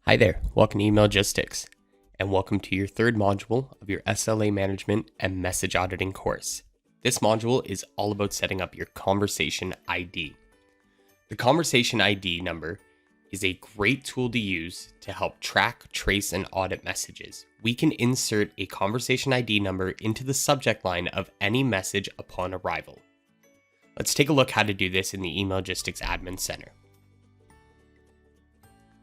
Hi there, welcome to Emailgistics, and welcome to your third module of your SLA management and message auditing course. This module is all about setting up your conversation ID. The conversation ID number is a great tool to use to help track, trace, and audit messages. We can insert a conversation ID number into the subject line of any message upon arrival. Let's take a look how to do this in the Emailgistics Admin Center.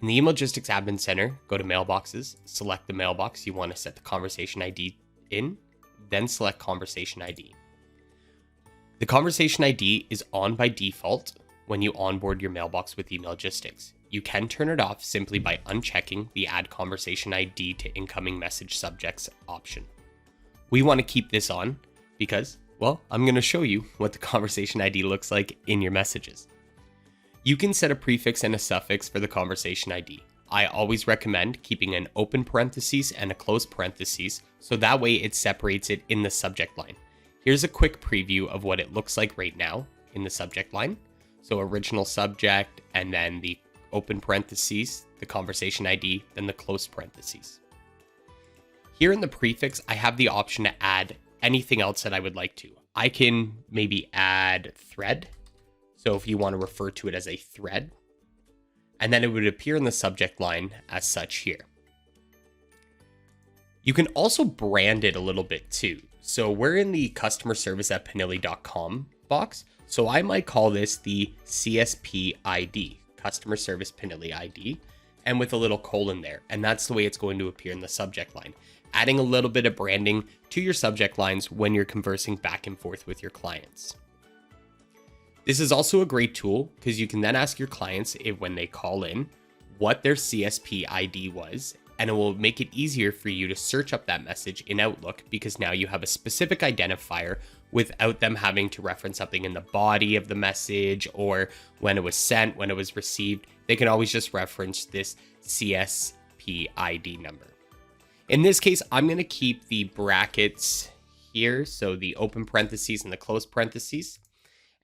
In the Emailgistics Admin Center, go to Mailboxes, select the mailbox you want to set the conversation ID in, then select Conversation ID. The conversation ID is on by default when you onboard your mailbox with Emailgistics. You can turn it off simply by unchecking the Add Conversation ID to Incoming Message Subjects option. We want to keep this on because, well, I'm going to show you what the conversation ID looks like in your messages. You can set a prefix and a suffix for the conversation ID. I always recommend keeping an open parentheses and a closed parentheses, so that way it separates it in the subject line. Here's a quick preview of what it looks like right now in the subject line. So original subject, and then the open parentheses, the conversation ID, then the closed parentheses. Here in the prefix, I have the option to add anything else that I would like to. I can maybe add thread. So if you want to refer to it as a thread, and then it would appear in the subject line as such here. You can also brand it a little bit too. So we're in the customer service at Panilli.com box. So I might call this the CSP ID, customer service Panilli ID, and with a little colon there. And that's the way it's going to appear in the subject line, adding a little bit of branding to your subject lines when you're conversing back and forth with your clients. This is also a great tool because you can then ask your clients if when they call in what their CSP ID was, and it will make it easier for you to search up that message in Outlook because now you have a specific identifier without them having to reference something in the body of the message or when it was sent, when it was received. They can always just reference this CSP ID number. In this case, I'm going to keep the brackets here, so the open parentheses and the closed parentheses.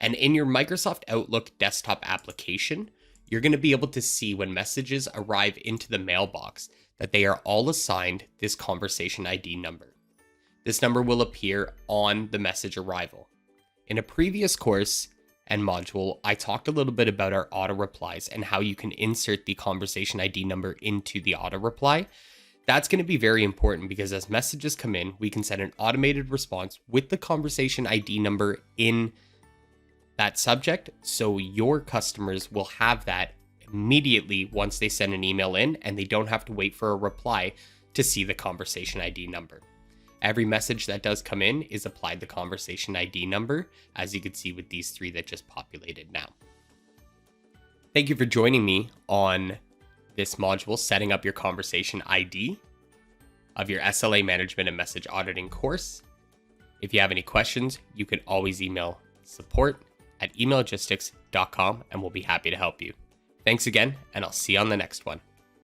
And in your Microsoft Outlook desktop application, you're going to be able to see when messages arrive into the mailbox that they are all assigned this conversation ID number. This number will appear on the message arrival. In a previous course and module, I talked a little bit about our auto replies and how you can insert the conversation ID number into the auto reply. That's going to be very important because as messages come in, we can set an automated response with the conversation ID number in that subject, so your customers will have that immediately once they send an email in, and they don't have to wait for a reply to see the conversation ID number. Every message that does come in is applied the conversation ID number, as you can see with these three that just populated now. Thank you for joining me on this module, setting up your conversation ID of your SLA management and message auditing course. If you have any questions, you can always email support@emailgistics.com and we'll be happy to help you. Thanks again, and I'll see you on the next one.